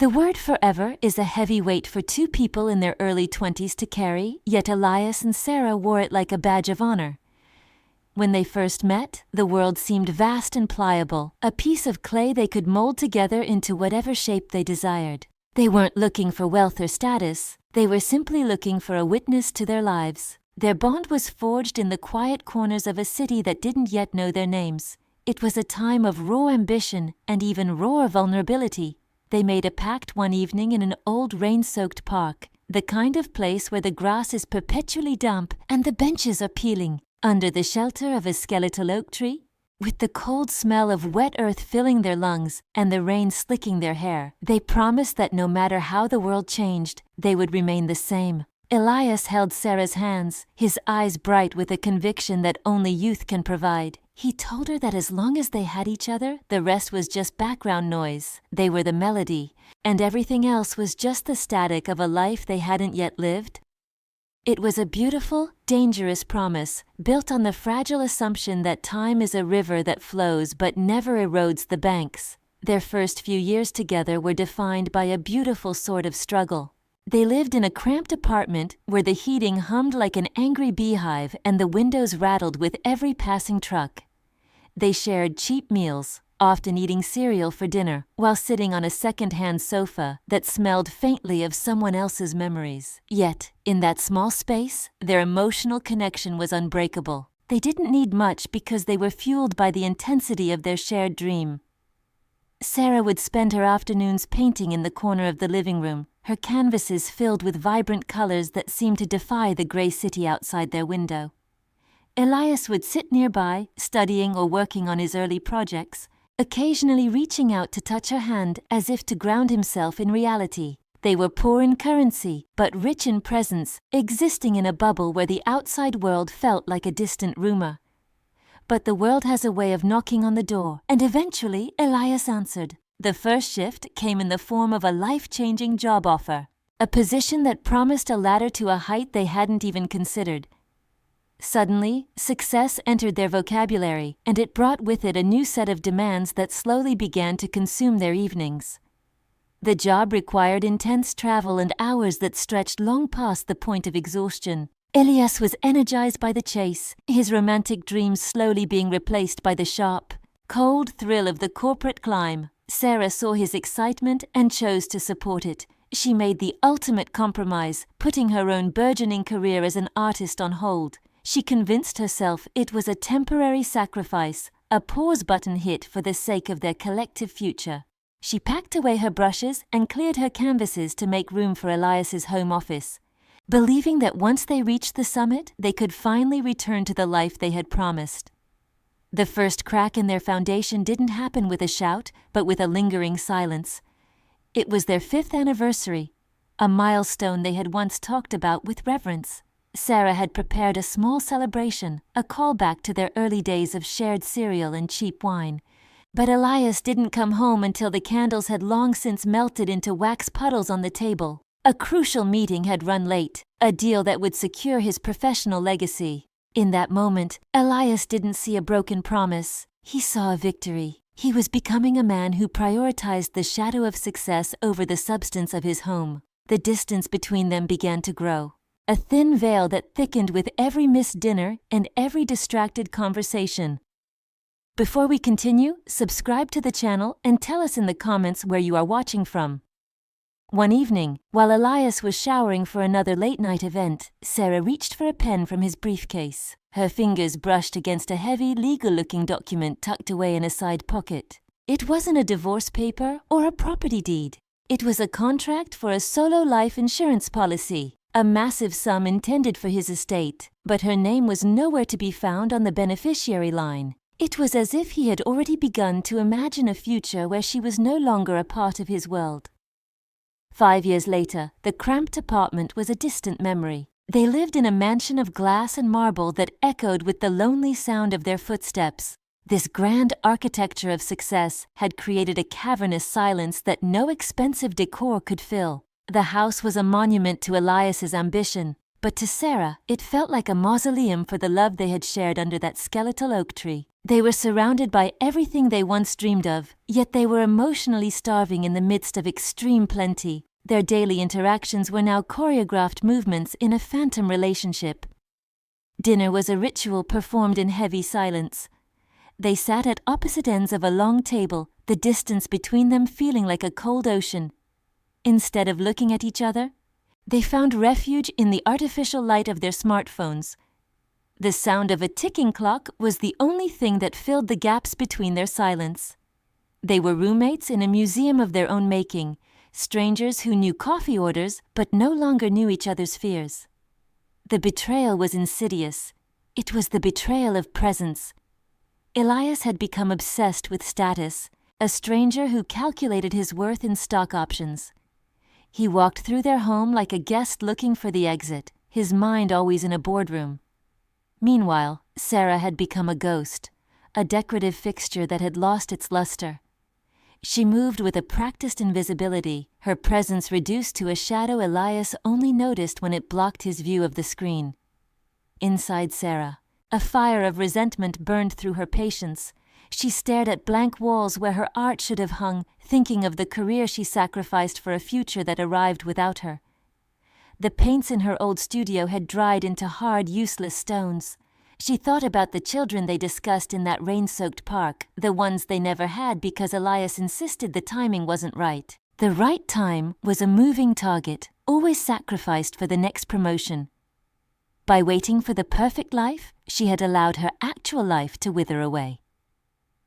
The word forever is a heavy weight for two people in their early 20s to carry, yet Elias and Sarah wore it like a badge of honor. When they first met, the world seemed vast and pliable, a piece of clay they could mold together into whatever shape they desired. They weren't looking for wealth or status, they were simply looking for a witness to their lives. Their bond was forged in the quiet corners of a city that didn't yet know their names. It was a time of raw ambition and even rawer vulnerability. They made a pact one evening in an old rain-soaked park, the kind of place where the grass is perpetually damp and the benches are peeling, under the shelter of a skeletal oak tree. With the cold smell of wet earth filling their lungs and the rain slicking their hair, they promised that no matter how the world changed, they would remain the same. Elias held Sarah's hands, his eyes bright with a conviction that only youth can provide. He told her that as long as they had each other, the rest was just background noise. They were the melody, and everything else was just the static of a life they hadn't yet lived. It was a beautiful, dangerous promise, built on the fragile assumption that time is a river that flows but never erodes the banks. Their first few years together were defined by a beautiful sort of struggle. They lived in a cramped apartment where the heating hummed like an angry beehive and the windows rattled with every passing truck. They shared cheap meals, often eating cereal for dinner, while sitting on a second-hand sofa that smelled faintly of someone else's memories. Yet, in that small space, their emotional connection was unbreakable. They didn't need much because they were fueled by the intensity of their shared dream. Sarah would spend her afternoons painting in the corner of the living room, her canvases filled with vibrant colors that seemed to defy the gray city outside their window. Elias would sit nearby, studying or working on his early projects, occasionally reaching out to touch her hand as if to ground himself in reality. They were poor in currency, but rich in presence, existing in a bubble where the outside world felt like a distant rumor. But the world has a way of knocking on the door, and eventually Elias answered. The first shift came in the form of a life-changing job offer, a position that promised a ladder to a height they hadn't even considered. Suddenly, success entered their vocabulary, and it brought with it a new set of demands that slowly began to consume their evenings. The job required intense travel and hours that stretched long past the point of exhaustion. Elias was energized by the chase, his romantic dreams slowly being replaced by the sharp, cold thrill of the corporate climb. Sarah saw his excitement and chose to support it. She made the ultimate compromise, putting her own burgeoning career as an artist on hold. She convinced herself it was a temporary sacrifice, a pause button hit for the sake of their collective future. She packed away her brushes and cleared her canvases to make room for Elias's home office, believing that once they reached the summit, they could finally return to the life they had promised. The first crack in their foundation didn't happen with a shout, but with a lingering silence. It was their 5th anniversary, a milestone they had once talked about with reverence. Sarah had prepared a small celebration, a callback to their early days of shared cereal and cheap wine. But Elias didn't come home until the candles had long since melted into wax puddles on the table. A crucial meeting had run late, a deal that would secure his professional legacy. In that moment, Elias didn't see a broken promise. He saw a victory. He was becoming a man who prioritized the shadow of success over the substance of his home. The distance between them began to grow, a thin veil that thickened with every missed dinner and every distracted conversation. Before we continue, subscribe to the channel and tell us in the comments where you are watching from. One evening, while Elias was showering for another late-night event, Sarah reached for a pen from his briefcase. Her fingers brushed against a heavy, legal-looking document tucked away in a side pocket. It wasn't a divorce paper or a property deed. It was a contract for a solo life insurance policy, a massive sum intended for his estate, but her name was nowhere to be found on the beneficiary line. It was as if he had already begun to imagine a future where she was no longer a part of his world. 5 years later, the cramped apartment was a distant memory. They lived in a mansion of glass and marble that echoed with the lonely sound of their footsteps. This grand architecture of success had created a cavernous silence that no expensive decor could fill. The house was a monument to Elias's ambition, but to Sarah, it felt like a mausoleum for the love they had shared under that skeletal oak tree. They were surrounded by everything they once dreamed of, yet they were emotionally starving in the midst of extreme plenty. Their daily interactions were now choreographed movements in a phantom relationship. Dinner was a ritual performed in heavy silence. They sat at opposite ends of a long table, the distance between them feeling like a cold ocean. Instead of looking at each other, they found refuge in the artificial light of their smartphones. The sound of a ticking clock was the only thing that filled the gaps between their silence. They were roommates in a museum of their own making, strangers who knew coffee orders but no longer knew each other's fears. The betrayal was insidious. It was the betrayal of presence. Elias had become obsessed with status, a stranger who calculated his worth in stock options. He walked through their home like a guest looking for the exit, his mind always in a boardroom. Meanwhile, Sarah had become a ghost, a decorative fixture that had lost its luster. She moved with a practiced invisibility, her presence reduced to a shadow Elias only noticed when it blocked his view of the screen. Inside Sarah, a fire of resentment burned through her patience. She stared at blank walls where her art should have hung, thinking of the career she sacrificed for a future that arrived without her. The paints in her old studio had dried into hard, useless stones. She thought about the children they discussed in that rain-soaked park, the ones they never had because Elias insisted the timing wasn't right. The right time was a moving target, always sacrificed for the next promotion. By waiting for the perfect life, she had allowed her actual life to wither away.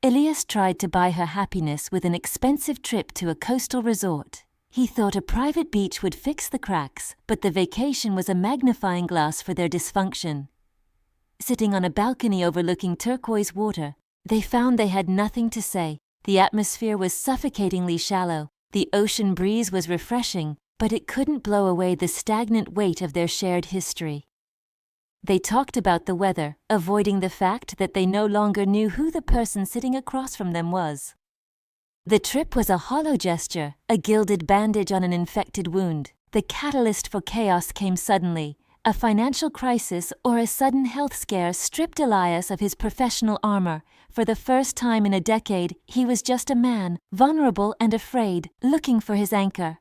Elias tried to buy her happiness with an expensive trip to a coastal resort. He thought a private beach would fix the cracks, but the vacation was a magnifying glass for their dysfunction. Sitting on a balcony overlooking turquoise water, they found they had nothing to say. The atmosphere was suffocatingly shallow. The ocean breeze was refreshing, but it couldn't blow away the stagnant weight of their shared history. They talked about the weather, avoiding the fact that they no longer knew who the person sitting across from them was. The trip was a hollow gesture, a gilded bandage on an infected wound. The catalyst for chaos came suddenly. A financial crisis or a sudden health scare stripped Elias of his professional armor. For the first time in a decade, he was just a man, vulnerable and afraid, looking for his anchor.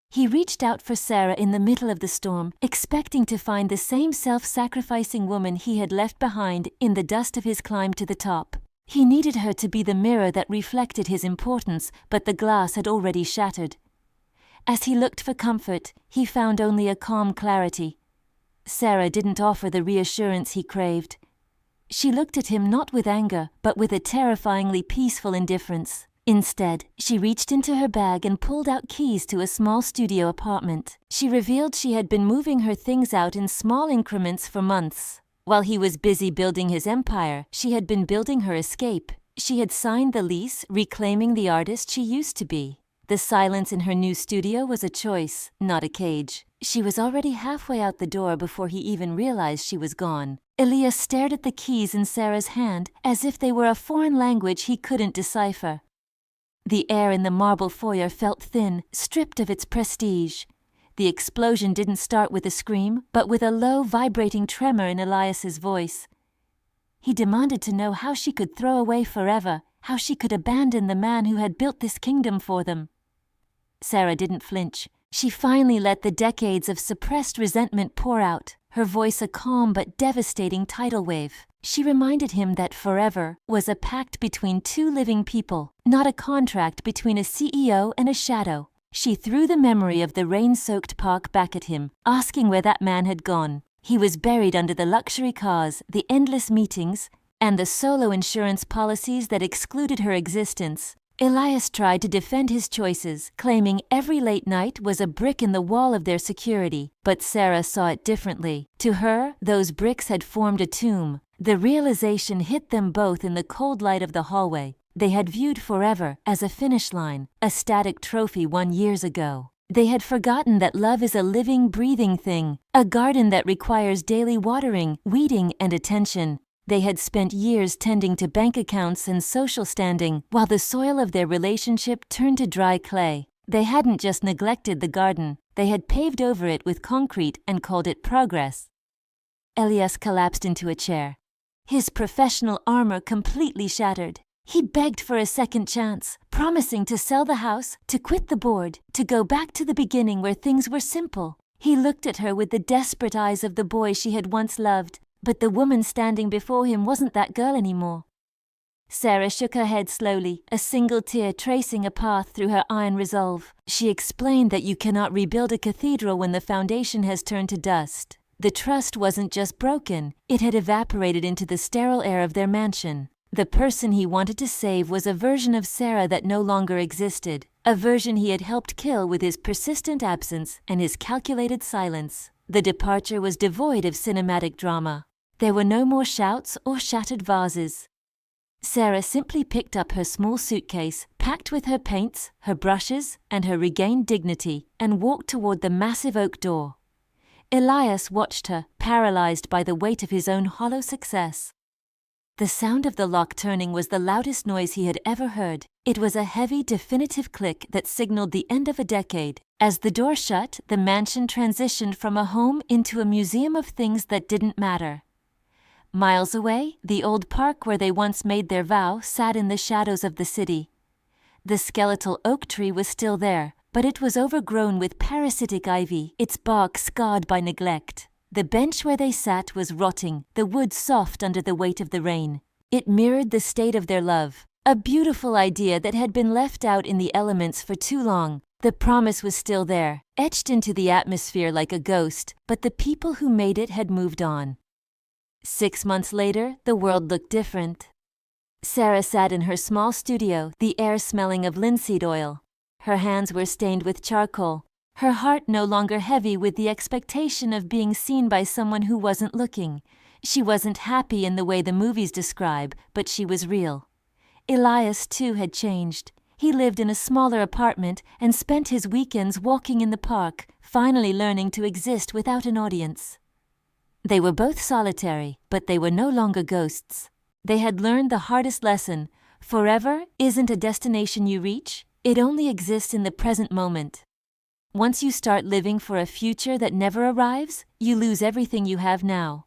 He reached out for Sarah in the middle of the storm, expecting to find the same self-sacrificing woman he had left behind in the dust of his climb to the top. He needed her to be the mirror that reflected his importance, but the glass had already shattered. As he looked for comfort, he found only a calm clarity. Sarah didn't offer the reassurance he craved. She looked at him not with anger, but with a terrifyingly peaceful indifference. Instead, she reached into her bag and pulled out keys to a small studio apartment. She revealed she had been moving her things out in small increments for months. While he was busy building his empire, she had been building her escape. She had signed the lease, reclaiming the artist she used to be. The silence in her new studio was a choice, not a cage. She was already halfway out the door before he even realized she was gone. Elias stared at the keys in Sarah's hand as if they were a foreign language he couldn't decipher. The air in the marble foyer felt thin, stripped of its prestige. The explosion didn't start with a scream, but with a low, vibrating tremor in Elias's voice. He demanded to know how she could throw away forever, how she could abandon the man who had built this kingdom for them. Sarah didn't flinch. She finally let the decades of suppressed resentment pour out, her voice a calm but devastating tidal wave. She reminded him that forever was a pact between two living people, not a contract between a CEO and a shadow. She threw the memory of the rain-soaked park back at him, asking where that man had gone. He was buried under the luxury cars, the endless meetings, and the solo insurance policies that excluded her existence. Elias tried to defend his choices, claiming every late night was a brick in the wall of their security, but Sarah saw it differently. To her, those bricks had formed a tomb. The realization hit them both in the cold light of the hallway. They had viewed forever as a finish line, a static trophy won years ago. They had forgotten that love is a living, breathing thing, a garden that requires daily watering, weeding, and attention. They had spent years tending to bank accounts and social standing, while the soil of their relationship turned to dry clay. They hadn't just neglected the garden, they had paved over it with concrete and called it progress. Elias collapsed into a chair. his professional armor completely shattered. He begged for a second chance, promising to sell the house, to quit the board, to go back to the beginning where things were simple. He looked at her with the desperate eyes of the boy she had once loved, but the woman standing before him wasn't that girl anymore. Sarah shook her head slowly, a single tear tracing a path through her iron resolve. She explained that you cannot rebuild a cathedral when the foundation has turned to dust. The trust wasn't just broken, it had evaporated into the sterile air of their mansion. The person he wanted to save was a version of Sarah that no longer existed, a version he had helped kill with his persistent absence and his calculated silence. The departure was devoid of cinematic drama. There were no more shouts or shattered vases. Sarah simply picked up her small suitcase, packed with her paints, her brushes, and her regained dignity, and walked toward the massive oak door. Elias watched her, paralyzed by the weight of his own hollow success. The sound of the lock turning was the loudest noise he had ever heard. It was a heavy, definitive click that signaled the end of a decade. As the door shut, the mansion transitioned from a home into a museum of things that didn't matter. Miles away, the old park where they once made their vow sat in the shadows of the city. The skeletal oak tree was still there, but it was overgrown with parasitic ivy, its bark scarred by neglect. The bench where they sat was rotting, the wood soft under the weight of the rain. It mirrored the state of their love, a beautiful idea that had been left out in the elements for too long. The promise was still there, etched into the atmosphere like a ghost, but the people who made it had moved on. 6 months later, the world looked different. Sarah sat in her small studio, the air smelling of linseed oil. Her hands were stained with charcoal, her heart no longer heavy with the expectation of being seen by someone who wasn't looking. She wasn't happy in the way the movies describe, but she was real. Elias, too, had changed. He lived in a smaller apartment and spent his weekends walking in the park, finally learning to exist without an audience. They were both solitary, but they were no longer ghosts. They had learned the hardest lesson: forever isn't a destination you reach, it only exists in the present moment. Once you start living for a future that never arrives, you lose everything you have now.